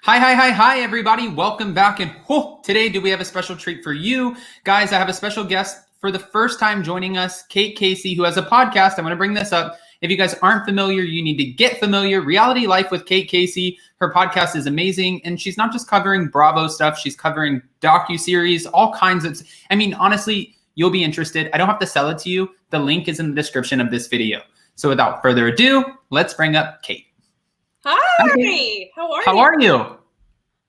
Hi, everybody. Welcome back. And today, do we have a special treat for you? Guys, I have a special guest for the first time joining us, Kate Casey, who has a podcast. I'm going to bring this up. If you guys aren't familiar, you need to get familiar. Reality Life with Kate Casey. Her podcast is amazing. And she's not just covering Bravo stuff. She's covering docuseries, all kinds of, honestly, you'll be interested. I don't have to sell it to you. The link is in the description of this video. So without further ado, let's bring up Kate. Hi, how are you?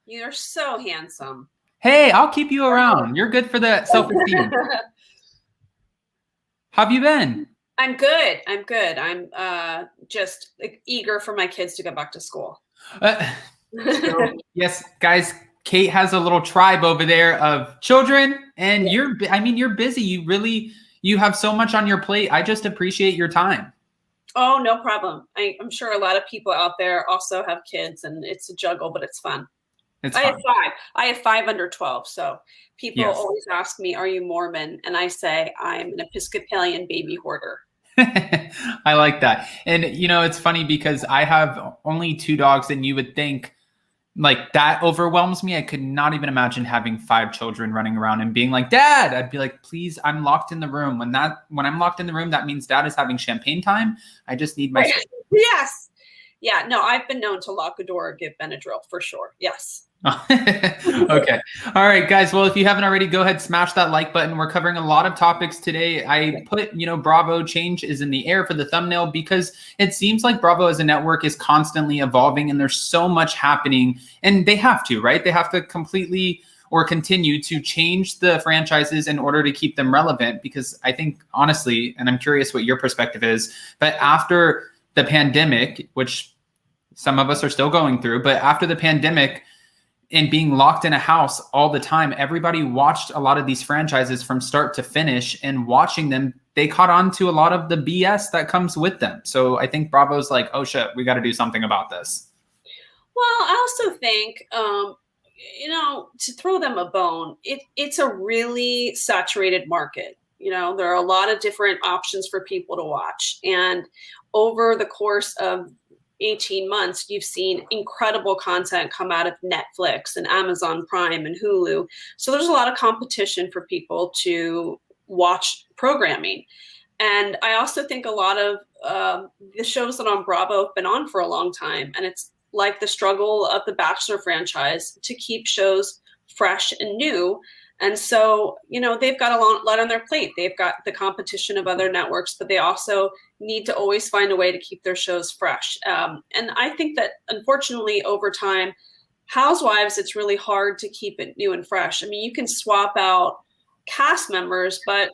You're so handsome. Hey, I'll keep you around. You're good for the self-esteem. How have you been? I'm good. I'm just eager for my kids to go back to school. Yes, guys, Kate has a little tribe over there of children, and you're busy. You have so much on your plate. I just appreciate your time. Oh, no problem. I'm sure a lot of people out there also have kids, and it's a juggle, but it's fun. I have 5 under 12. So people always ask me, are you Mormon? And I say, I'm an Episcopalian baby hoarder. I like that. And, it's funny because I have only 2 dogs, and you would think like that overwhelms me. I could not even imagine having 5 children running around and being like, Dad. I'd be like, please, I'm locked in the room. When I'm locked in the room, that means Dad is having champagne time. I just need my Yes. Yeah, no, I've been known to lock a door or give Benadryl for sure. Yes. Okay. All right, guys. Well, if you haven't already, go ahead, smash that like button. We're covering a lot of topics today. I put, Bravo change is in the air for the thumbnail because it seems like Bravo as a network is constantly evolving and there's so much happening, and they have to, right? They have to completely or continue to change the franchises in order to keep them relevant, because I think honestly, and I'm curious what your perspective is, but after the pandemic, which some of us are still going through, but after the pandemic, and being locked in a house all the time, everybody watched a lot of these franchises from start to finish, and watching them, they caught on to a lot of the BS that comes with them. So I think Bravo's like, oh shit, we got to do something about this. Well, I also think, to throw them a bone, it's a really saturated market. There are a lot of different options for people to watch. And over the course of 18 months, you've seen incredible content come out of Netflix and Amazon Prime and Hulu. So there's a lot of competition for people to watch programming. And I also think a lot of the shows that are on Bravo have been on for a long time. And it's like the struggle of the Bachelor franchise to keep shows fresh and new. And so, they've got a lot on their plate. They've got the competition of other networks, but they also need to always find a way to keep their shows fresh. And I think that, unfortunately, over time, Housewives, it's really hard to keep it new and fresh. I mean, you can swap out cast members, but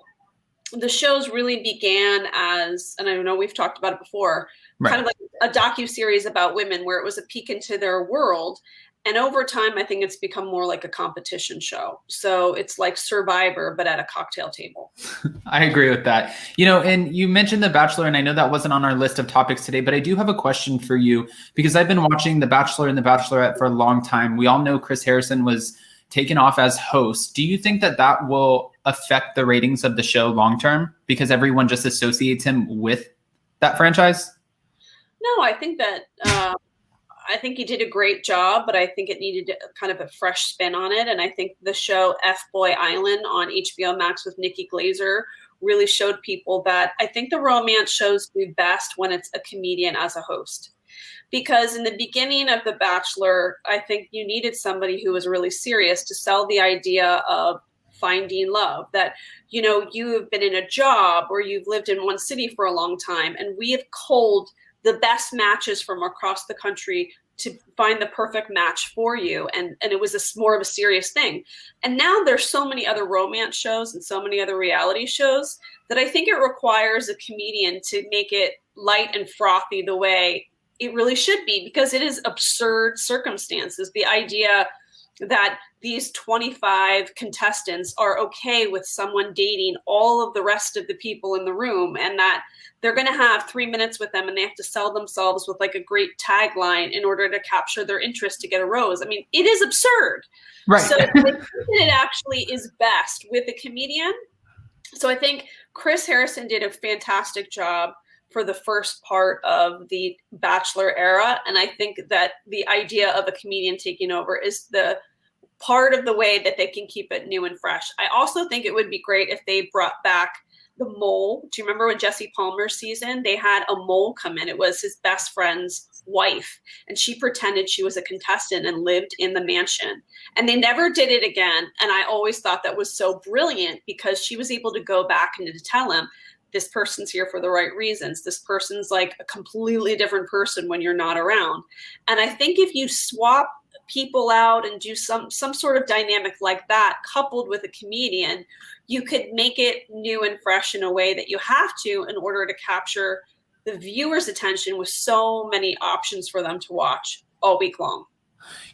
the shows really began as, and I know we've talked about it before, kind of like a docuseries about women where it was a peek into their world. And over time, I think it's become more like a competition show. So it's like Survivor, but at a cocktail table. I agree with that. And you mentioned The Bachelor, and I know that wasn't on our list of topics today, but I do have a question for you because I've been watching The Bachelor and The Bachelorette for a long time. We all know Chris Harrison was taken off as host. Do you think that will affect the ratings of the show long-term because everyone just associates him with that franchise? No, I think that... I think he did a great job, but I think it needed kind of a fresh spin on it. And I think the show F-Boy Island on HBO Max with Nikki Glaser really showed people that I think the romance shows do best when it's a comedian as a host. Because in the beginning of The Bachelor, I think you needed somebody who was really serious to sell the idea of finding love, that, you have been in a job or you've lived in one city for a long time, and we have culled the best matches from across the country to find the perfect match for you. And it was more of a serious thing. And now there's so many other romance shows and so many other reality shows that I think it requires a comedian to make it light and frothy the way it really should be, because it is absurd circumstances. The idea that these 25 contestants are okay with someone dating all of the rest of the people in the room, and that they're going to have 3 minutes with them and they have to sell themselves with like a great tagline in order to capture their interest to get a rose. I mean, it is absurd. Right. So I think that it actually is best with a comedian. So I think Chris Harrison did a fantastic job for the first part of the Bachelor era. And I think that the idea of a comedian taking over is the part of the way that they can keep it new and fresh. I also think it would be great if they brought back the mole. Do you remember when Jesse Palmer's season, they had a mole come in? It was his best friend's wife, and she pretended she was a contestant and lived in the mansion. And they never did it again. And I always thought that was so brilliant, because she was able to go back and to tell him, this person's here for the right reasons. This person's like a completely different person when you're not around. And I think if you swap people out and do some sort of dynamic like that, coupled with a comedian, you could make it new and fresh in a way that you have to in order to capture the viewer's attention with so many options for them to watch all week long.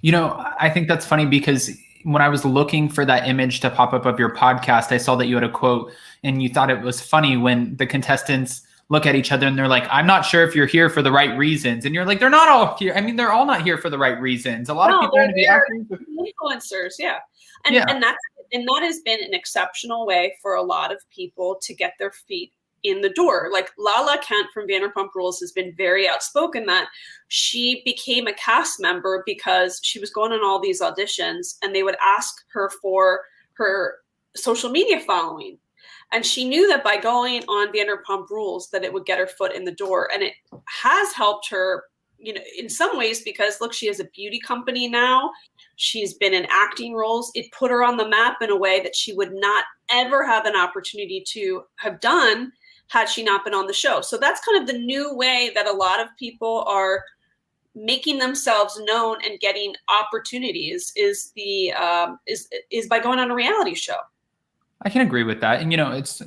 You know, I think that's funny, because when I was looking for that image to pop up of your podcast, I saw that you had a quote and you thought it was funny when the contestants look at each other and they're like, I'm not sure if you're here for the right reasons. And you're like, they're not all here. I mean, they're all not here for the right reasons. A lot of people want to be actors. Influencers, yeah. And that has been an exceptional way for a lot of people to get their feet in the door. Like Lala Kent from Vanderpump Rules has been very outspoken that she became a cast member because she was going on all these auditions and they would ask her for her social media following. And she knew that by going on Vanderpump Rules that it would get her foot in the door. And it has helped her, you know, in some ways, because look, she has a beauty company now. She's been in acting roles. It put her on the map in a way that she would not ever have an opportunity to have done had she not been on the show. So that's kind of the new way that a lot of people are making themselves known and getting opportunities is by going on a reality show. I can agree with that. And, you know, it's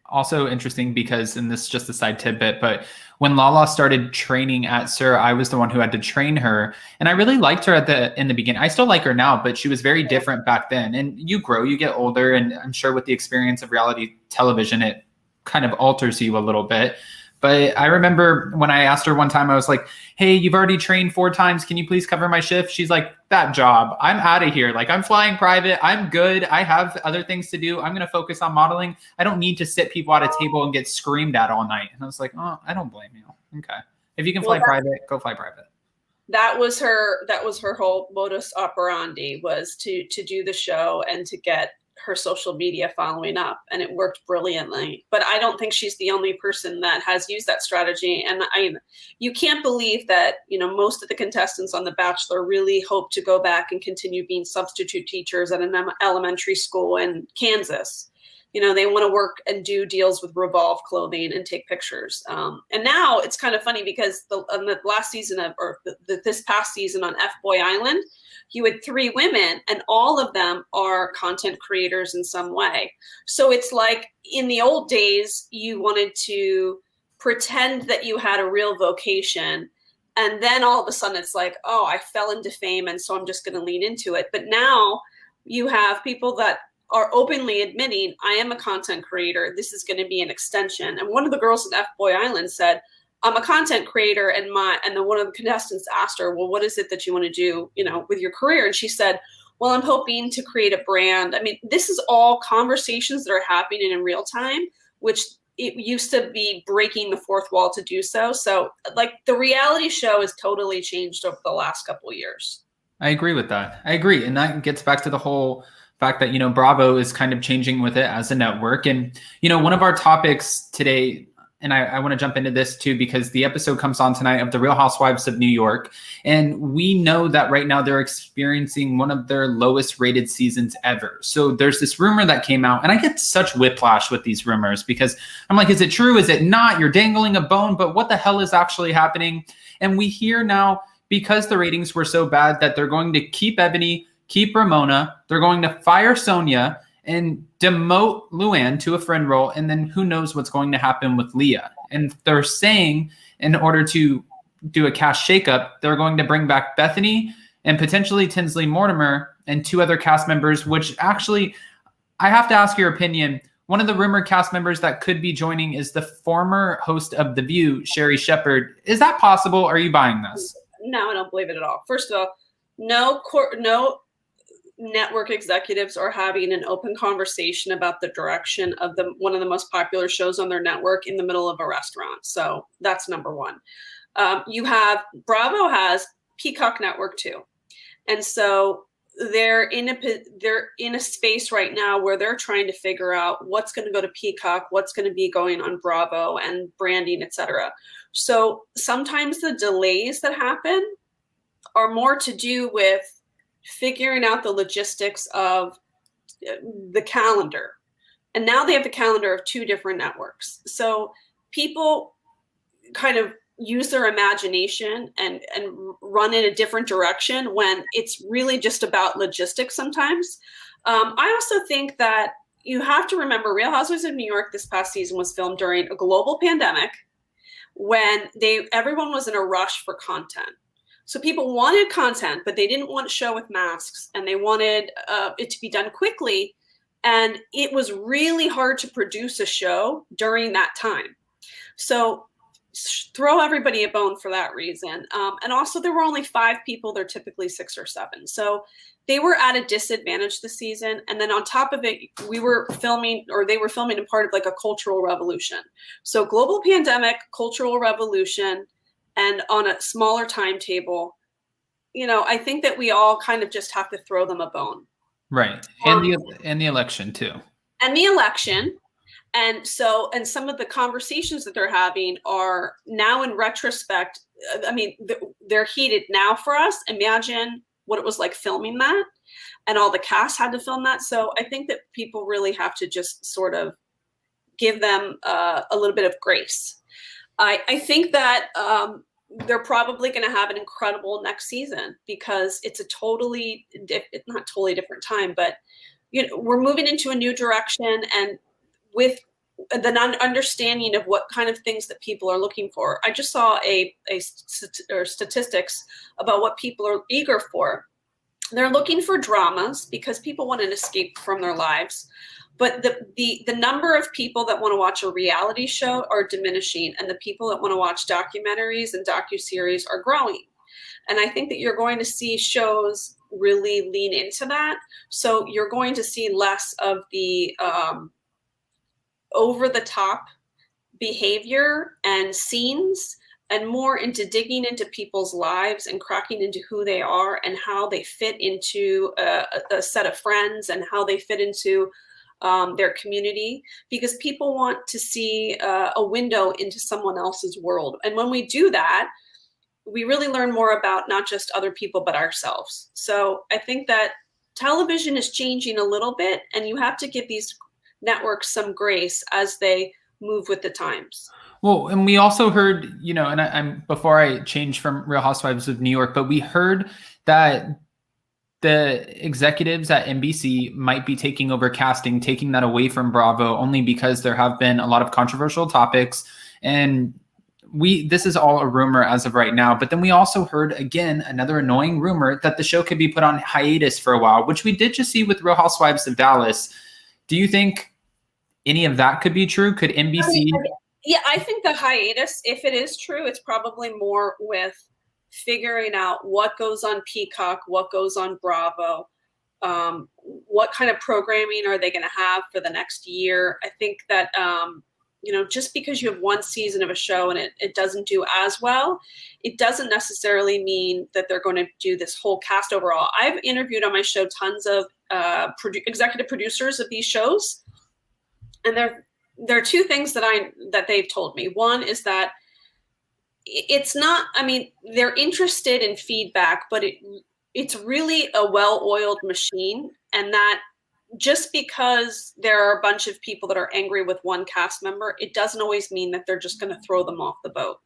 also interesting because, and this is just a side tidbit, but when Lala started training at SUR, I was the one who had to train her. And I really liked her in the beginning. I still like her now, but she was very different back then. And you grow, you get older. And I'm sure with the experience of reality television, it kind of alters you a little bit. But I remember when I asked her one time, I was like, hey, you've already trained 4 times. Can you please cover my shift? She's like, that job, I'm out of here. Like, I'm flying private. I'm good. I have other things to do. I'm going to focus on modeling. I don't need to sit people at a table and get screamed at all night. And I was like, oh, I don't blame you. Okay. If you can fly private, go fly private. That was her whole modus operandi, was to do the show and to get her social media following up, and it worked brilliantly. But I don't think she's the only person that has used that strategy. And you can't believe that, you know, most of the contestants on The Bachelor really hope to go back and continue being substitute teachers at an elementary school in Kansas. You know, they want to work and do deals with RHOBH clothing and take pictures. And now it's kind of funny because on the last season this past season on F-Boy Island, you had 3 women and all of them are content creators in some way. So it's like in the old days, you wanted to pretend that you had a real vocation. And then all of a sudden it's like, oh, I fell into fame, and so I'm just going to lean into it. But now you have people that are openly admitting, I am a content creator. This is going to be an extension. And one of the girls in F-Boy Island said, I'm a content creator, and then one of the contestants asked her, well, what is it that you want to do, you know, with your career? And she said, well, I'm hoping to create a brand. I mean, this is all conversations that are happening in real time, which it used to be breaking the fourth wall to do so. So like the reality show has totally changed over the last couple of years. I agree with that. I agree. And that gets back to the whole fact that, you know, Bravo is kind of changing with it as a network. And, you know, one of our topics today, and I want to jump into this too, because the episode comes on tonight of The Real Housewives of New York. And we know that right now they're experiencing one of their lowest rated seasons ever. So there's this rumor that came out, and I get such whiplash with these rumors because I'm like, is it true? Is it not? You're dangling a bone, but what the hell is actually happening? And we hear now, because the ratings were so bad, that they're going to keep Ebony, keep Ramona, they're going to fire Sonia, and demote Luann to a friend role, and then who knows what's going to happen with Leah. And they're saying in order to do a cast shakeup, they're going to bring back Bethany and potentially Tinsley Mortimer and 2 other cast members, which actually, I have to ask your opinion. One of the rumored cast members that could be joining is the former host of The View, Sherry Shepherd. Is that possible? Are you buying this? No, I don't believe it at all. First of all, no network executives are having an open conversation about the direction of one of the most popular shows on their network in the middle of a restaurant. So that's number one. You have Bravo has Peacock Network too, and so they're in a space right now where they're trying to figure out what's going to go to Peacock, what's going to be going on Bravo, and branding, etc. So sometimes the delays that happen are more to do with figuring out the logistics of the calendar. And now they have the calendar of 2 different networks. So people kind of use their imagination and run in a different direction when it's really just about logistics sometimes. I also think that you have to remember Real Housewives of New York this past season was filmed during a global pandemic when everyone was in a rush for content. So people wanted content, but they didn't want to show with masks, and they wanted it to be done quickly. And it was really hard to produce a show during that time. So throw everybody a bone for that reason. And also there were only 5 people, they're typically 6 or 7. So they were at a disadvantage this season. And then on top of it, they were filming in part of like a cultural revolution. So global pandemic, cultural revolution, and on a smaller timetable, I think that we all kind of just have to throw them a bone. Right. And the election too. And the election. And some of the conversations that they're having are now in retrospect, I mean, they're heated now for us. Imagine what it was like filming that, and all the cast had to film that. So I think that people really have to just sort of give them a little bit of grace. I think that they're probably going to have an incredible next season because it's a not totally different time, but we're moving into a new direction, and with the understanding of what kind of things that people are looking for. I just saw statistics about what people are eager for. They're looking for dramas because people want an escape from their lives. But the number of people that want to watch a reality show are diminishing, and the people that want to watch documentaries and docuseries are growing. And I think that you're going to see shows really lean into that. So you're going to see less of the over-the-top behavior and scenes, and more into digging into people's lives and cracking into who they are and how they fit into a set of friends and how they fit into their community, because people want to see a window into someone else's world. And when we do that, we really learn more about not just other people, but ourselves. So I think that television is changing a little bit, and you have to give these networks some grace as they move with the times. Well, and we also heard, and I'm before I changed from Real Housewives of New York, but we heard that the executives at NBC might be taking over casting, taking that away from Bravo, only because there have been a lot of controversial topics. And this is all a rumor as of right now. But then we also heard, again, another annoying rumor that the show could be put on hiatus for a while, which we did just see with Real Housewives of Dallas. Do you think any of that could be true? Could NBC? Yeah, I think the hiatus, if it is true, it's probably more with figuring out what goes on Peacock, what goes on Bravo, what kind of programming are they going to have for the next year. I think that, just because you have one season of a show and it doesn't do as well, it doesn't necessarily mean that they're going to do this whole cast overall. I've interviewed on my show tons of executive producers of these shows, and there are 2 things that they've told me. One is that it's not, they're interested in feedback, but it's really a well-oiled machine, and that just because there are a bunch of people that are angry with one cast member, it doesn't always mean that they're just going to throw them off the boat.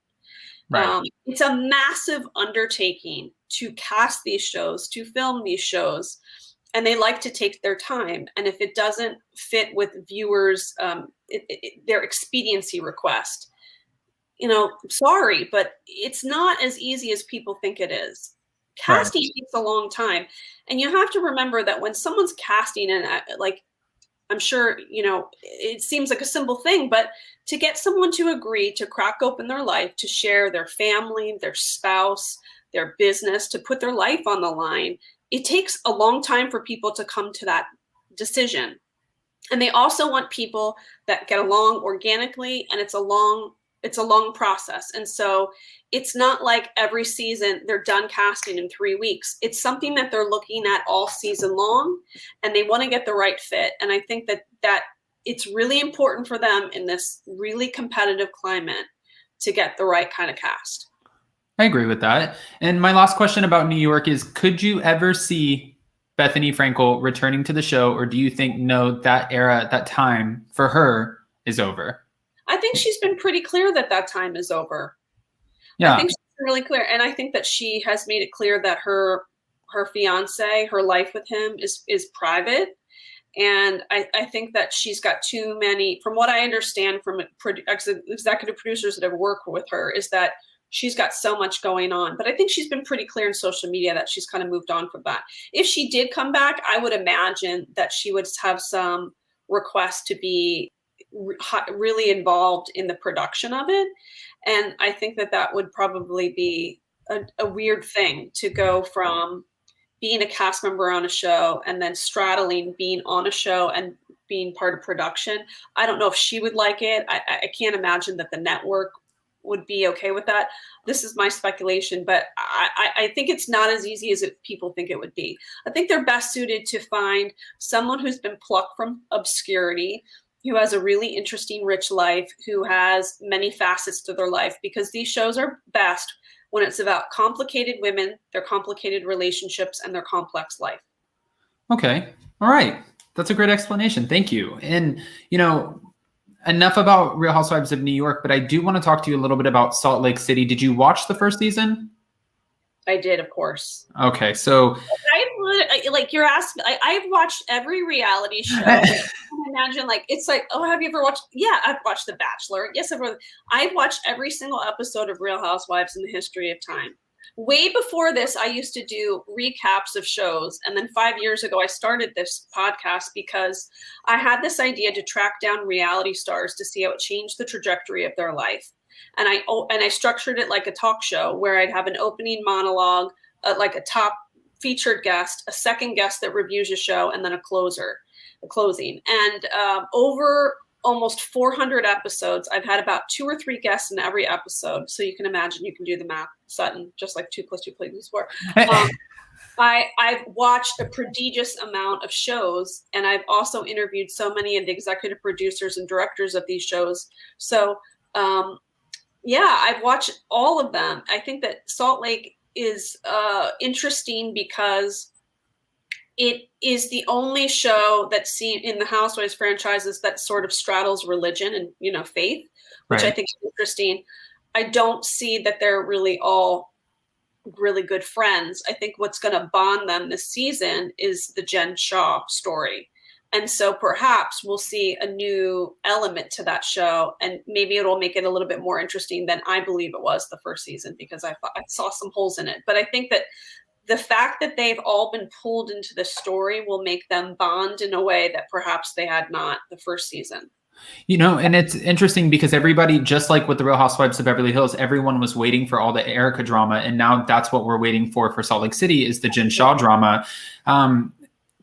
Right. It's a massive undertaking to cast these shows, to film these shows, and they like to take their time. And if it doesn't fit with viewers, their expediency request, sorry, but it's not as easy as people think it is. Casting takes a long time. And you have to remember that when someone's casting, and I'm sure, it seems like a simple thing, but to get someone to agree to crack open their life, to share their family, their spouse, their business, to put their life on the line. It takes a long time for people to come to that decision. And they also want people that get along organically, and it's a long process. And so it's not like every season they're done casting in 3 weeks. It's something that they're looking at all season long, and they want to get the right fit. And I think that it's really important for them in this really competitive climate to get the right kind of cast. I agree with that. And my last question about New York is, could you ever see Bethany Frankel returning to the show, or do you think, no, that era, that time for her is over? I think she's been pretty clear that time is over. Yeah. I think she's been really clear. And I think that she has made it clear that her fiance, her life with him is private. And I think that she's got too many, from what I understand from executive producers that have worked with her, is that she's got so much going on. But I think she's been pretty clear in social media that she's kind of moved on from that. If she did come back, I would imagine that she would have some request to be really involved in the production of it. And I think that would probably be a weird thing, to go from being a cast member on a show and then straddling being on a show and being part of production. I don't know if she would like it. I can't imagine that the network would be okay with that. This is my speculation, but I think it's not as easy as people think it would be. I think they're best suited to find someone who's been plucked from obscurity, who has a really interesting, rich life, who has many facets to their life, because these shows are best when it's about complicated women, their complicated relationships, and their complex life. Okay. All right. That's a great explanation. Thank you. And, enough about Real Housewives of New York, but I do want to talk to you a little bit about Salt Lake City. Did you watch the first season? I did, of course. Okay. So you're asking, I've watched every reality show. I can imagine, it's like, oh, have you ever watched? Yeah, I've watched The Bachelor. Yes, I've watched every single episode of Real Housewives in the history of time. Way before this, I used to do recaps of shows. And then 5 years ago, I started this podcast because I had this idea to track down reality stars to see how it changed the trajectory of their life. And I structured it like a talk show, where I'd have an opening monologue, like a top featured guest, a second guest that reviews a show, and then a closing. And over almost 400 episodes, I've had about 2 or 3 guests in every episode. So you can imagine, you can do the math, Sutton, just like 2 + 2 = 4. I've watched a prodigious amount of shows, and I've also interviewed so many of the executive producers and directors of these shows. So I've watched all of them. I think that Salt Lake is interesting because it is the only show that's seen in the Housewives franchises that sort of straddles religion and, faith, which I think is interesting. I don't see that they're really all really good friends. I think what's going to bond them this season is the Jen Shah story. And so perhaps we'll see a new element to that show, and maybe it'll make it a little bit more interesting than I believe it was the first season, because I saw some holes in it. But I think that the fact that they've all been pulled into the story will make them bond in a way that perhaps they had not the first season. And it's interesting because everybody, just like with the Real Housewives of Beverly Hills, everyone was waiting for all the Erica drama. And now that's what we're waiting for Salt Lake City, is the Jen Shah drama.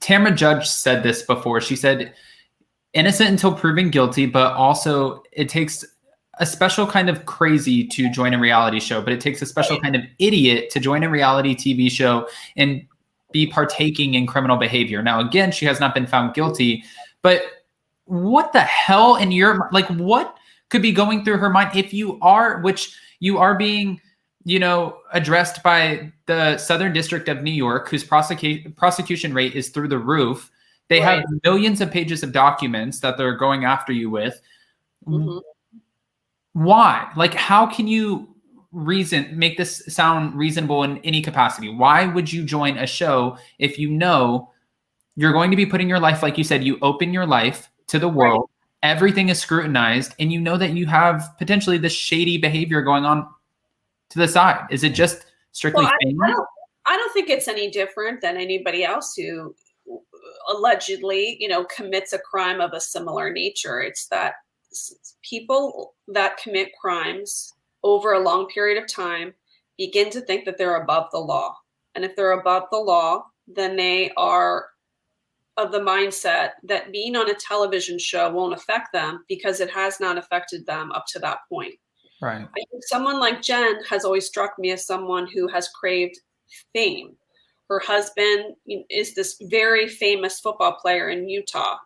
Tamra Judge said this before. She said, innocent until proven guilty, but also it takes a special kind of crazy to join a reality show, but it takes a special kind of idiot to join a reality TV show and be partaking in criminal behavior. Now, again, she has not been found guilty, but what the hell in your, what could be going through her mind if you are, which you are being, addressed by the Southern District of New York, whose prosecution rate is through the roof. They have millions of pages of documents that they're going after you with. Mm-hmm. Why? How can you make this sound reasonable in any capacity? Why would you join a show if you know you're going to be putting your life, like you said, you open your life to the world, everything is scrutinized, and you know that you have potentially this shady behavior going on to the side? Is it just strictly fame? I don't think it's any different than anybody else who allegedly, commits a crime of a similar nature. It's that people that commit crimes over a long period of time begin to think that they're above the law. And if they're above the law, then they are of the mindset that being on a television show won't affect them because it has not affected them up to that point. Right. I think someone like Jen has always struck me as someone who has craved fame. Her husband is this very famous football player in Utah,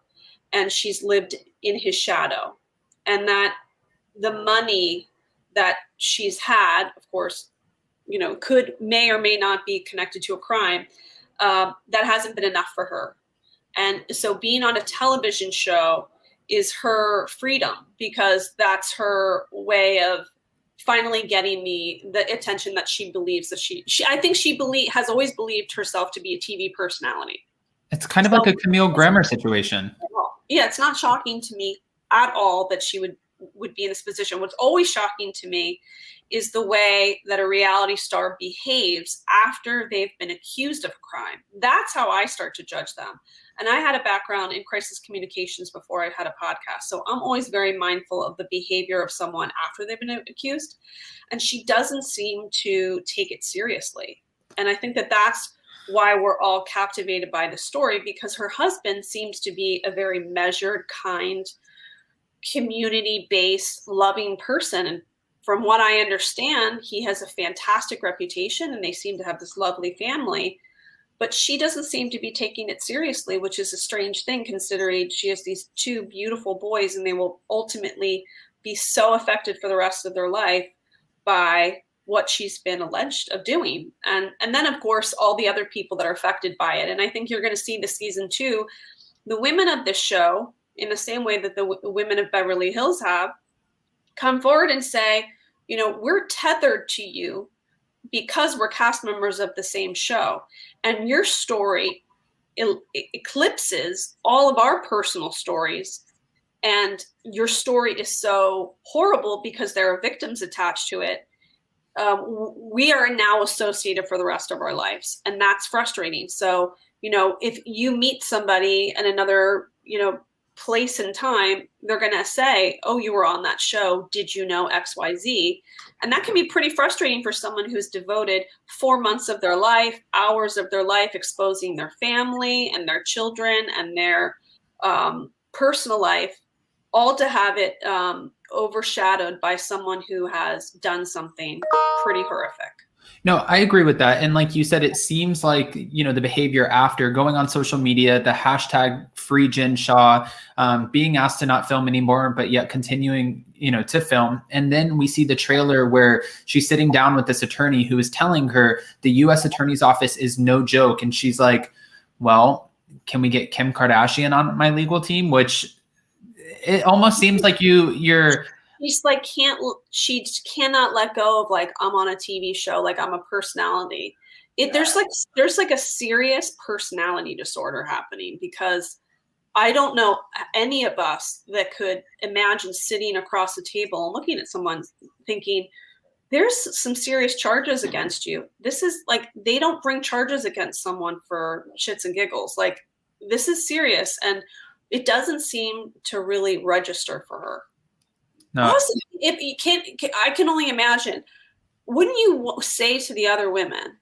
and she's lived in his shadow. And that the money that she's had, of course, may or may not be connected to a crime, that hasn't been enough for her. And so being on a television show is her freedom, because that's her way of finally getting the attention that she believes that I think she has always believed herself to be a TV personality. It's kind of like a Camille Grammer situation. Yeah, it's not shocking to me at all that she would be in this position. What's always shocking to me is the way that a reality star behaves after they've been accused of a crime. That's how I start to judge them. And I had a background in crisis communications before I had a podcast. So I'm always very mindful of the behavior of someone after they've been accused. And she doesn't seem to take it seriously. And I think that that's why we're all captivated by the story, because her husband seems to be a very measured, kind, community-based, loving person. And from what I understand, he has a fantastic reputation and they seem to have this lovely family. But she doesn't seem to be taking it seriously, which is a strange thing considering she has these two beautiful boys and they will ultimately be so affected for the rest of their life by what she's been alleged of doing. And then, of course, all the other people that are affected by it. And I think you're going to see this season 2, the women of this show, in the same way that the women of Beverly Hills have, come forward and say, we're tethered to you because we're cast members of the same show. And your story eclipses all of our personal stories. And your story is so horrible because there are victims attached to it. We are now associated for the rest of our lives. And that's frustrating. So, if you meet somebody in another, place and time, they're going to say, oh, you were on that show. Did you know XYZ? And that can be pretty frustrating for someone who's devoted 4 months of their life, hours of their life, exposing their family and their children and their personal life, all to have it overshadowed by someone who has done something pretty horrific. No, I agree with that. And like you said, it seems like, the behavior after going on social media, the hashtag free Jen Shah, being asked to not film anymore, but yet continuing, to film. And then we see the trailer where she's sitting down with this attorney who is telling her the U.S. Attorney's Office is no joke. And she's like, well, can we get Kim Kardashian on my legal team? Which it almost seems like you're... She's like, she cannot let go of like, I'm on a TV show, like I'm a personality. There's like a serious personality disorder happening, because I don't know any of us that could imagine sitting across the table and looking at someone thinking, there's some serious charges against you. This is like, they don't bring charges against someone for shits and giggles. Like, this is serious. And it doesn't seem to really register for her. No. Also, if you can't, I can only imagine, wouldn't you say to the other women,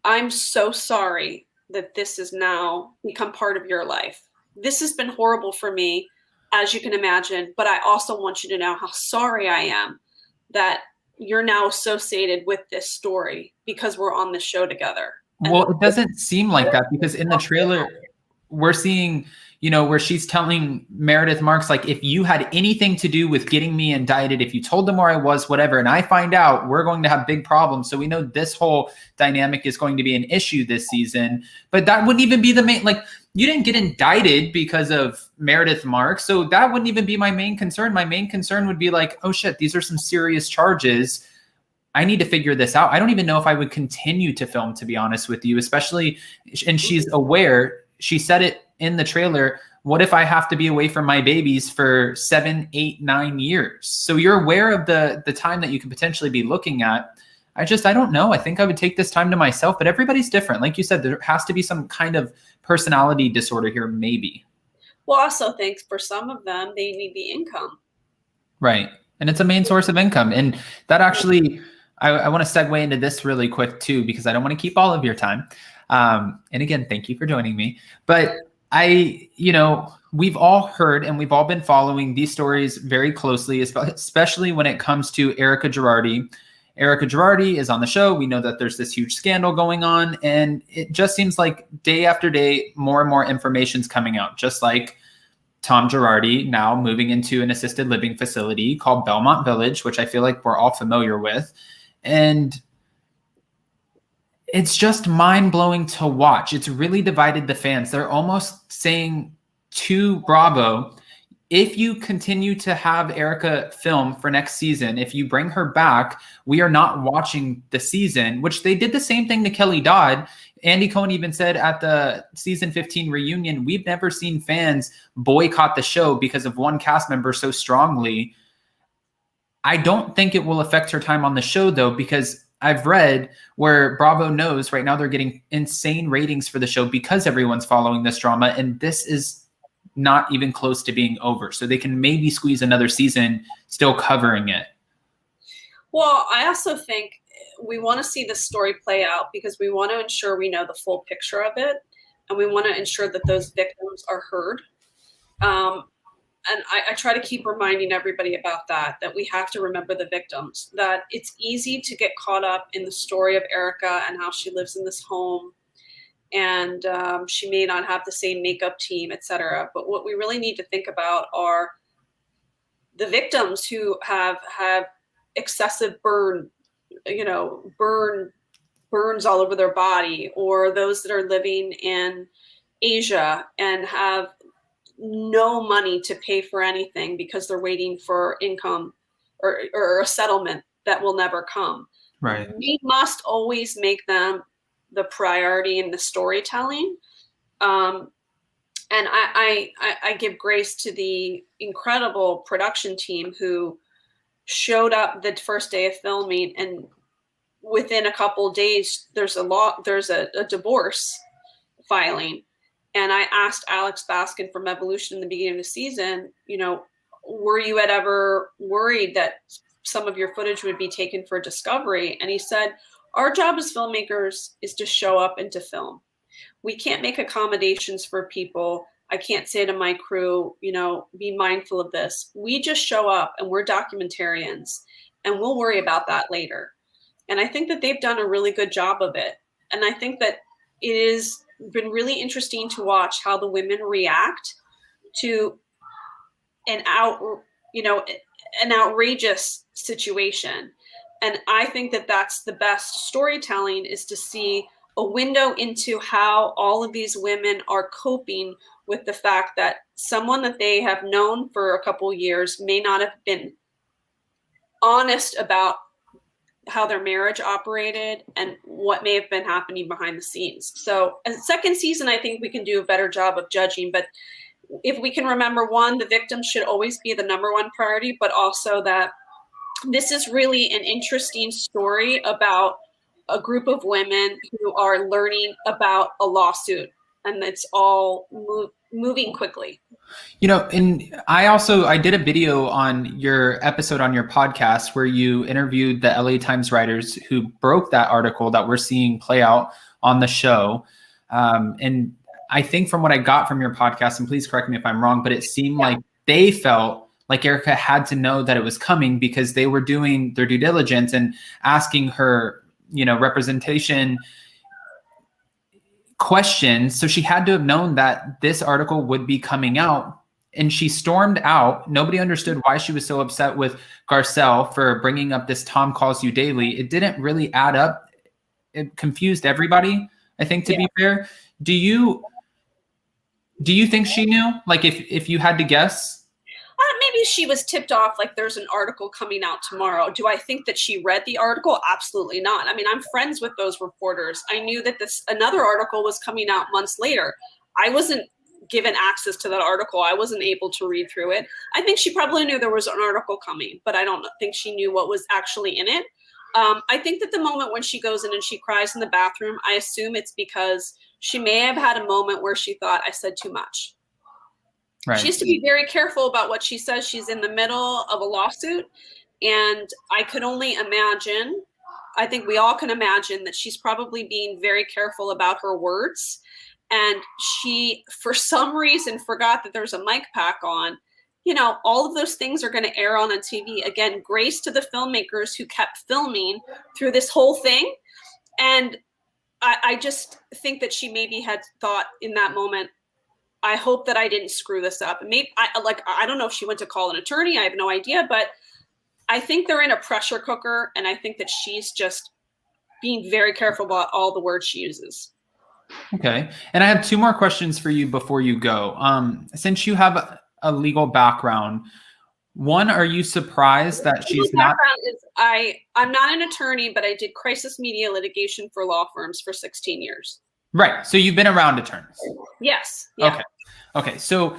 I'm so sorry that this has now become part of your life. This has been horrible for me, as you can imagine, but I also want you to know how sorry I am that you're now associated with this story because we're on this show together. Well, it doesn't seem like that, because in the trailer, we're seeing, where she's telling Meredith Marks, like, if you had anything to do with getting me indicted, if you told them where I was, whatever, and I find out, we're going to have big problems. So we know this whole dynamic is going to be an issue this season. But that wouldn't even be the main, like, you didn't get indicted because of Meredith Marks. So that wouldn't even be my main concern. My main concern would be like, oh shit, these are some serious charges. I need to figure this out. I don't even know if I would continue to film, to be honest with you, especially, and she's aware, she said it in the trailer, what if I have to be away from my babies for 7, 8, 9 years? So you're aware of the time that you could potentially be looking at. I don't know. I think I would take this time to myself, but everybody's different. Like you said, there has to be some kind of personality disorder here, maybe. Well, also think for some of them, they need the income. Right. And it's a main source of income. And that actually, I want to segue into this really quick too, because I don't want to keep all of your time. And again, thank you for joining me. But we've all heard and we've all been following these stories very closely, especially when it comes to Erica Girardi. Erica Girardi is on the show. We know that there's this huge scandal going on, and it just seems like day after day, more and more information's coming out, just like Tom Girardi now moving into an assisted living facility called Belmont Village, which I feel like we're all familiar with. And it's just mind-blowing to watch. It's really divided the fans. They're almost saying to Bravo, if you continue to have Erica film for next season, if you bring her back, we are not watching the season, which they did the same thing to Kelly Dodd. Andy Cohen even said at the season 15 reunion, we've never seen fans boycott the show because of one cast member so strongly. I don't think it will affect her time on the show, though, because I've read where Bravo knows right now they're getting insane ratings for the show because everyone's following this drama, and this is not even close to being over. So they can maybe squeeze another season still covering it. Well, I also think we want to see the story play out because we want to ensure we know the full picture of it, and we want to ensure that those victims are heard. And I try to keep reminding everybody about that we have to remember the victims, that it's easy to get caught up in the story of Erica and how she lives in this home, and she may not have the same makeup team, et cetera. But what we really need to think about are the victims who have excessive burns all over their body, or those that are living in Asia and have no money to pay for anything because they're waiting for income or a settlement that will never come. Right. We must always make them the priority in the storytelling. And I give grace to the incredible production team who showed up the first day of filming, and within a couple of days, there's a divorce filing. And I asked Alex Baskin from Evolution in the beginning of the season, were you ever worried that some of your footage would be taken for discovery? And he said, our job as filmmakers is to show up and to film. We can't make accommodations for people. I can't say to my crew, be mindful of this. We just show up, and we're documentarians, and we'll worry about that later. And I think that they've done a really good job of it. And I think that it has been really interesting to watch how the women react to an outrageous situation. And I think that that's the best storytelling, is to see a window into how all of these women are coping with the fact that someone that they have known for a couple of years may not have been honest about how their marriage operated and what may have been happening behind the scenes. So as a second season, I think we can do a better job of judging. But if we can remember, one, the victims should always be the number one priority, but also that this is really an interesting story about a group of women who are learning about a lawsuit, and it's all moving quickly. And I did a video on your episode on your podcast where you interviewed the LA Times writers who broke that article that we're seeing play out on the show. And I think from what I got from your podcast, and please correct me if I'm wrong, but it seemed like they felt like Erica had to know that it was coming because they were doing their due diligence and asking her, representation questions. So she had to have known that this article would be coming out, and she stormed out. Nobody understood why she was so upset with Garcelle for bringing up this Tom Calls You Daily. It didn't really add up. It confused everybody, I think, to be fair. Do you think she knew? Like, if you had to guess? Maybe she was tipped off, like there's an article coming out tomorrow. Do I think that she read the article? Absolutely not. I mean, I'm friends with those reporters. I knew that another article was coming out months later. I wasn't given access to that article. I wasn't able to read through it. I think she probably knew there was an article coming, but I don't think she knew what was actually in it. I think that the moment when she goes in and she cries in the bathroom, I assume it's because she may have had a moment where she thought, I said too much. Right. She has to be very careful about what she says. She's in the middle of a lawsuit. And I could only imagine I think we all can imagine that she's probably being very careful about her words. And she, for some reason, forgot that there's a mic pack on. You know, all of those things are going to air on TV. Again, grace to the filmmakers who kept filming through this whole thing. And I just think that she maybe had thought in that moment, I hope that I didn't screw this up. Maybe I don't know if she went to call an attorney. I have no idea, but I think they're in a pressure cooker. And I think that she's just being very careful about all the words she uses. Okay. And I have 2 more questions for you before you go. Since you have a legal background, one, are you surprised that she's not? I'm not an attorney, but I did crisis media litigation for law firms for 16 years. Right. So you've been around attorneys. Yes. Yeah. Okay. So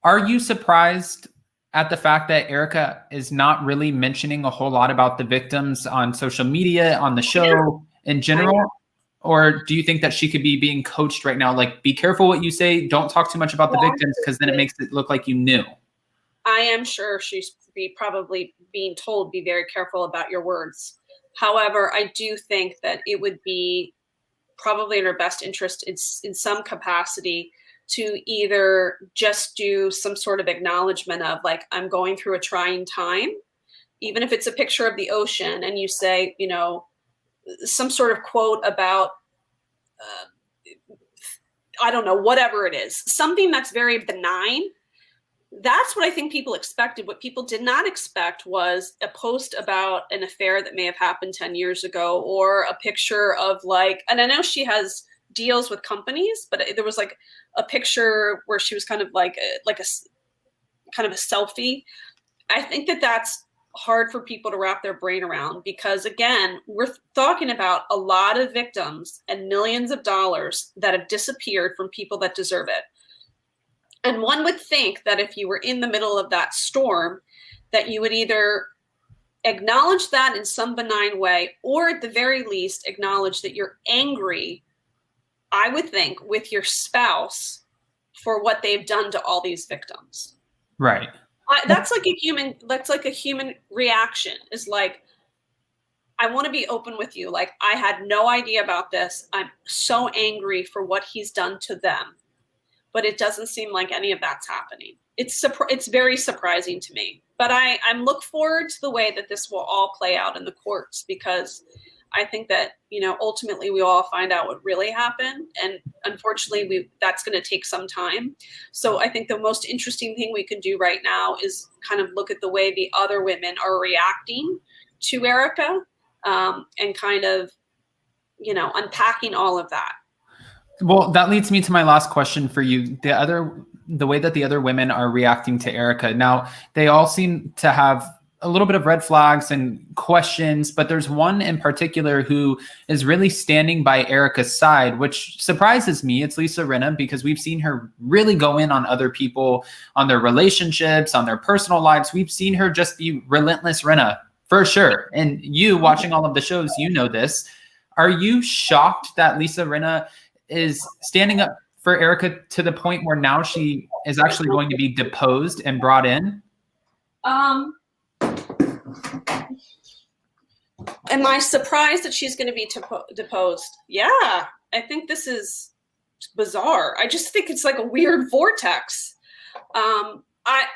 are you surprised at the fact that Erica is not really mentioning a whole lot about the victims on social media, on the show in general? Or do you think that she could be being coached right now? Like, be careful what you say. Don't talk too much about the victims, because then it makes it look like you knew. I am sure she's probably being told, be very careful about your words. However, I do think that it would be probably in her best interest in some capacity to either just do some sort of acknowledgement of, like, I'm going through a trying time, even if it's a picture of the ocean, and you say, you know, some sort of quote about, I don't know, whatever it is, something that's very benign. That's what I think people expected. What people did not expect was a post about an affair that may have happened 10 years ago, or a picture of, like, and I know she has deals with companies, but there was like a picture where she was kind of like a kind of a selfie. I think that that's hard for people to wrap their brain around, because again, we're talking about a lot of victims and millions of dollars that have disappeared from people that deserve it. And one would think that if you were in the middle of that storm, that you would either acknowledge that in some benign way, or at the very least acknowledge that you're angry, I would think, with your spouse for what they've done to all these victims. Right. That's like a human reaction, is like, I want to be open with you. Like, I had no idea about this. I'm so angry for what he's done to them. But it doesn't seem like any of that's happening. It's very surprising to me. But I'm look forward to the way that this will all play out in the courts, because I think that, you know, ultimately we all find out what really happened. And unfortunately, that's going to take some time. So I think the most interesting thing we can do right now is kind of look at the way the other women are reacting to Erica, and kind of, you know, unpacking all of that. Well, that leads me to my last question for you. The way that the other women are reacting to Erica. Now, they all seem to have a little bit of red flags and questions, but there's one in particular who is really standing by Erica's side, which surprises me. It's Lisa Rinna, because we've seen her really go in on other people, on their relationships, on their personal lives. We've seen her just be relentless Rinna, for sure. And you, watching all of the shows, you know this. Are you shocked that Lisa Rinna is standing up for Erica to the point where now she is actually going to be deposed and brought in? Am I surprised that she's going to be deposed? Yeah, I think this is bizarre. I just think it's like a weird vortex. I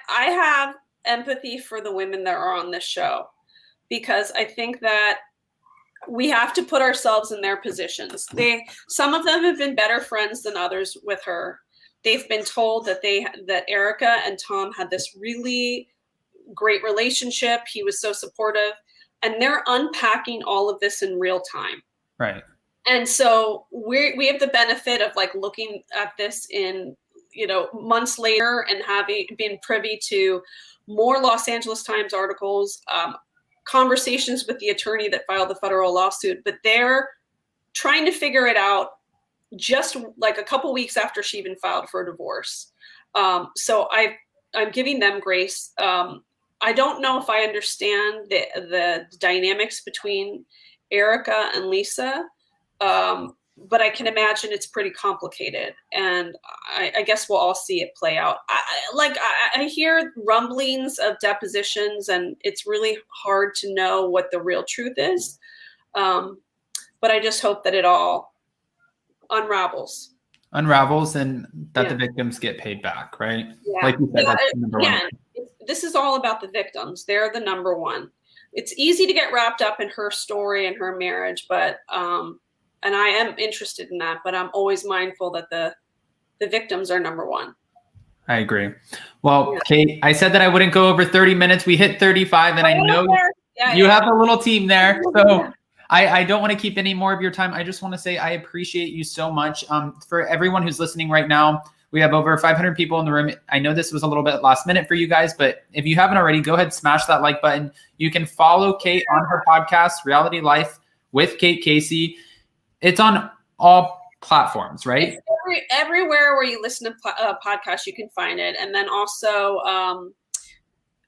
have empathy for the women that are on this show, because I think that we have to put ourselves in their positions. Some of them have been better friends than others with her. They've been told that Erica and Tom had this really great relationship. He was so supportive, and they're unpacking all of this in real time. Right. And so we have the benefit of, like, looking at this in, you know, months later, and having been privy to more Los Angeles Times articles, conversations with the attorney that filed the federal lawsuit, but they're trying to figure it out just like a couple weeks after she even filed for a divorce. So I'm giving them grace. I don't know if I understand the dynamics between Erica and Lisa, but I can imagine it's pretty complicated, and I guess we'll all see it play out. I hear rumblings of depositions, and it's really hard to know what the real truth is. But I just hope that it all unravels And that the victims get paid back, right? Yeah. Like you said, that's the number one. This is all about the victims. They're the number one. It's easy to get wrapped up in her story and her marriage, but and I am interested in that, but I'm always mindful that the victims are number one. I agree. Well, Kate, I said that I wouldn't go over 30 minutes. We hit 35, and I know you have a little team there. So I don't want to keep any more of your time. I just want to say I appreciate you so much. For everyone who's listening right now, we have over 500 people in the room. I know this was a little bit last minute for you guys, but if you haven't already, go ahead, smash that like button. You can follow Kate on her podcast, Reality Life with Kate Casey. It's on all platforms, right? Everywhere where you listen to podcasts, you can find it. And then also,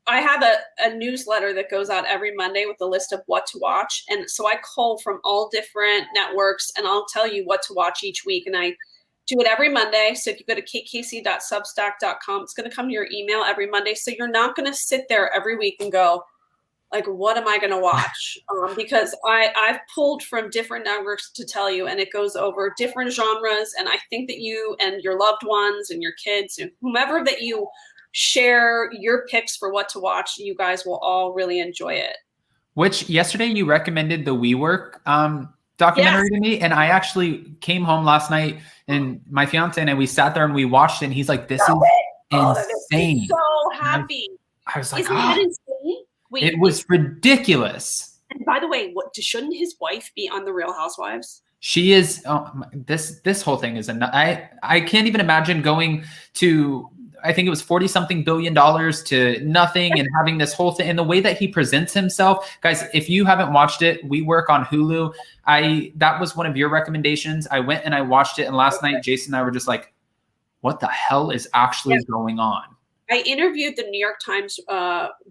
I have a newsletter that goes out every Monday with a list of what to watch. And so I cull from all different networks, and I'll tell you what to watch each week. And I do it every Monday. So if you go to katecasey.substack.com, it's going to come to your email every Monday. So you're not going to sit there every week and go, like, what am I going to watch? Because I've pulled from different networks to tell you, and it goes over different genres. And I think that you and your loved ones and your kids and whomever that you share your picks for what to watch, you guys will all really enjoy it. Which yesterday you recommended the WeWork documentary to me, and I actually came home last night, and my fiance and I, we sat there and we watched it, and he's like, this is insane. So happy. I was like, isn't that insane? Wait, it was ridiculous. And by the way, shouldn't his wife be on the Real Housewives? She is. This whole thing is I can't even imagine going to, I think it was $40-something billion to nothing, and having this whole thing, and the way that he presents himself. Guys, if you haven't watched it, we work on Hulu. That was one of your recommendations. I went and I watched it, and last night Jason and I were just like, what the hell is actually going on? I interviewed the New York Times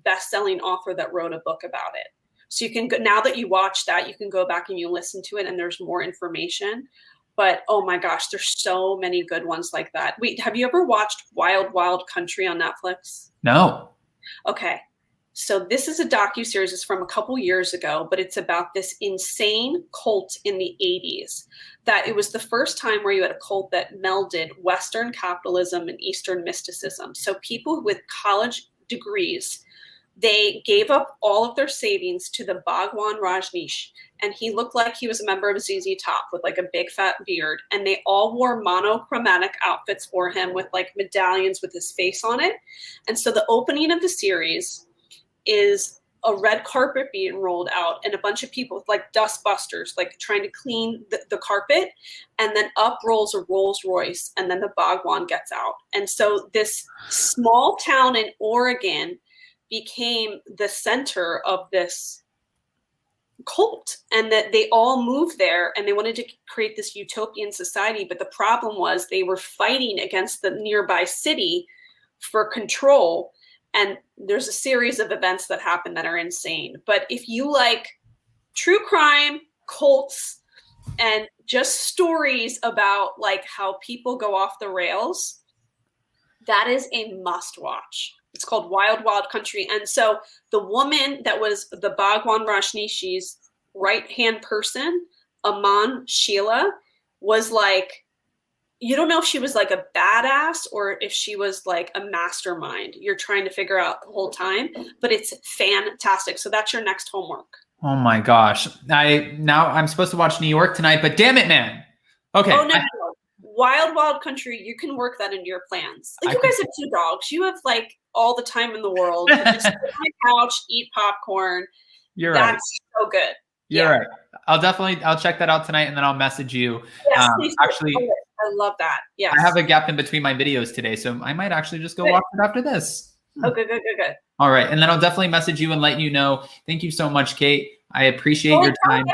best-selling author that wrote a book about it. So you can go, now that you watch that, you can go back and you listen to it, and there's more information. But oh my gosh, there's so many good ones like that. Wait, have you ever watched Wild Wild Country on Netflix? No. Okay. So this is a docuseries. It's from a couple years ago, but it's about this insane cult in the 80s. That it was the first time where you had a cult that melded Western capitalism and Eastern mysticism. So people with college degrees, they gave up all of their savings to the Bhagwan Rajneesh, and he looked like he was a member of ZZ Top with like a big fat beard, and they all wore monochromatic outfits for him with like medallions with his face on it. And so the opening of the series is a red carpet being rolled out, and a bunch of people with like dust busters, like trying to clean the carpet, and then up rolls a Rolls Royce, and then the Bhagwan gets out. And so this small town in Oregon became the center of this cult, and that they all moved there, and they wanted to create this utopian society. But the problem was they were fighting against the nearby city for control. And there's a series of events that happen that are insane. But if you like true crime, cults, and just stories about like how people go off the rails, that is a must watch. It's called Wild Wild Country. And so the woman that was the Bhagwan Rajneesh's right-hand person, Aman Sheila, was like, you don't know if she was like a badass or if she was like a mastermind. You're trying to figure out the whole time, but it's fantastic. So that's your next homework. Oh my gosh. I'm supposed to watch New York tonight, but damn it, man. Okay. Oh, no. Wild Wild Country, you can work that into your plans. Like, you guys have 2 dogs. You have like all the time in the world. You just sit on the couch, eat popcorn. You're right. That's so good. You're right. I'll check that out tonight, and then I'll message you. Yes, actually, I love that. Yeah. I have a gap in between my videos today, so I might actually just go watch it after this. Oh, good. All right. And then I'll definitely message you and let you know. Thank you so much, Kate. I appreciate your time.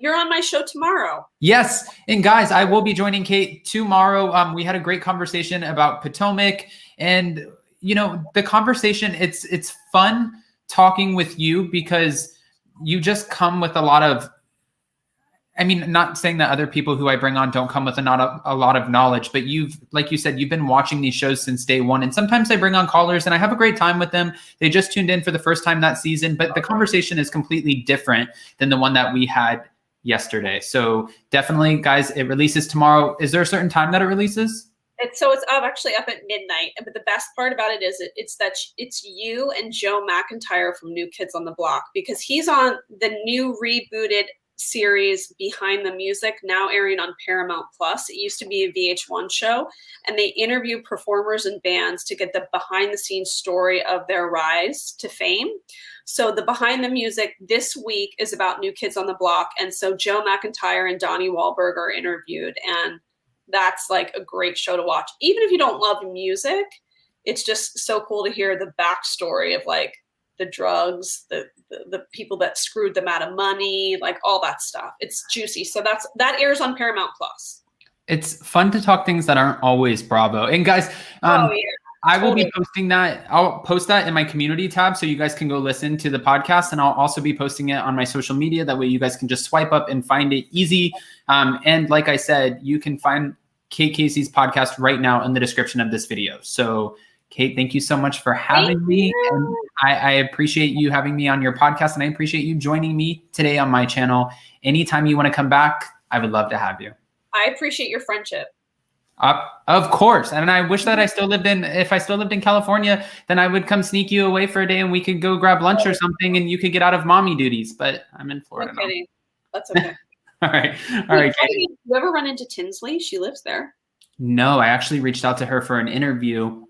You're on my show tomorrow. Yes. And guys, I will be joining Kate tomorrow. We had a great conversation about Potomac, and the conversation, it's fun talking with you because you just come with a lot of, not saying that other people who I bring on don't come with a lot of knowledge, but like you said, you've been watching these shows since day one. And sometimes I bring on callers and I have a great time with them. They just tuned in for the first time that season, but the conversation is completely different than the one that we had yesterday. So definitely, guys, it releases tomorrow. Is there a certain time that it releases? It's actually up at midnight. But the best part about it is it's you and Joe McIntyre from New Kids on the Block, because he's on the new rebooted series Behind the Music, now airing on Paramount Plus. It used to be a VH1 show, and they interview performers and bands to get the behind the scenes story of their rise to fame. So the Behind the Music this week is about New Kids on the Block, and so Joe McIntyre and Donnie Wahlberg are interviewed, and that's like a great show to watch. Even if you don't love music, it's just so cool to hear the backstory of like the drugs, the people that screwed them out of money, like all that stuff. It's juicy. So that airs on Paramount Plus. It's fun to talk things that aren't always Bravo. And guys, I will be posting that. I'll post that in my community tab so you guys can go listen to the podcast. And I'll also be posting it on my social media. That way you guys can just swipe up and find it easy. And like I said, you can find Kate Casey's podcast right now in the description of this video. So Kate, thank you so much for having me. And I appreciate you having me on your podcast, and I appreciate you joining me today on my channel. Anytime you want to come back, I would love to have you. I appreciate your friendship. Of course. And I wish that if I still lived in California, then I would come sneak you away for a day and we could go grab lunch or something and you could get out of mommy duties. But I'm in Florida. No kidding. That's okay. All right. All right. You ever run into Tinsley? She lives there. No, I actually reached out to her for an interview,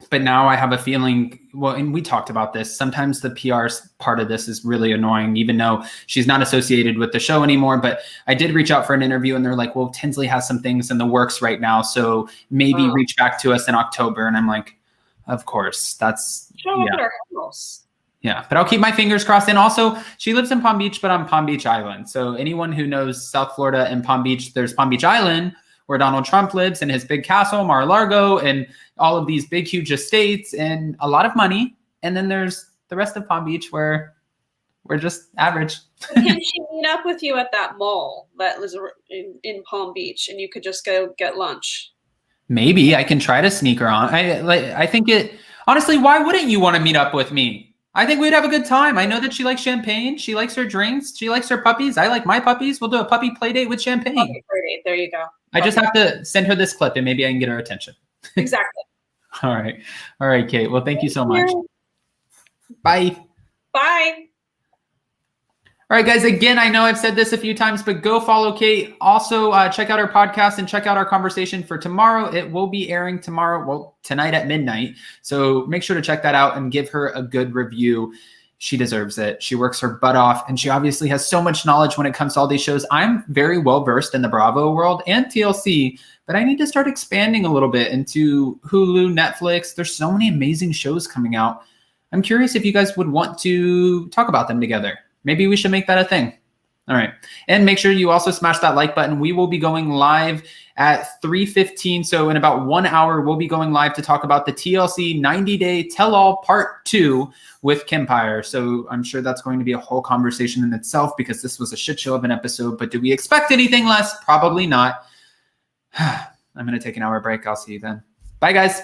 but now I have a feeling, well, and we talked about this, sometimes the PR part of this is really annoying, even though she's not associated with the show anymore. But I did reach out for an interview and they're like, well, Tinsley has some things in the works right now, so maybe reach back to us in October. And I'm like, of course, that's, yeah, but I'll keep my fingers crossed. And also, she lives in Palm Beach, but on Palm Beach Island. So anyone who knows South Florida and Palm Beach, there's Palm Beach Island, where Donald Trump lives in his big castle, Mar-a-Lago, and all of these big, huge estates and a lot of money. And then there's the rest of Palm Beach where we're just average. Can she meet up with you at that mall that was in Palm Beach and you could just go get lunch? Maybe I can try to sneak her on. I think honestly, why wouldn't you want to meet up with me? I think we'd have a good time. I know that she likes champagne. She likes her drinks. She likes her puppies. I like my puppies. We'll do a puppy play date with champagne. Puppy play date. There you go. I just have to send her this clip and maybe I can get her attention. Exactly. All right. All right, Kate. Well, thank you so much. Bye. Bye. All right, guys. Again, I know I've said this a few times, but go follow Kate. Also, check out our podcast and check out our conversation for tomorrow. It will be airing tomorrow, well, tonight at midnight. So make sure to check that out and give her a good review. She deserves it. She works her butt off, and she obviously has so much knowledge when it comes to all these shows. I'm very well versed in the Bravo world and TLC, but I need to start expanding a little bit into Hulu, Netflix. There's so many amazing shows coming out. I'm curious if you guys would want to talk about them together. Maybe we should make that a thing. All right. And make sure you also smash that like button. We will be going live at 3:15. So in about 1 hour, we'll be going live to talk about the TLC 90-Day Tell-All Part 2 with Kempire. So I'm sure that's going to be a whole conversation in itself because this was a shit show of an episode. But do we expect anything less? Probably not. I'm going to take an hour break. I'll see you then. Bye, guys.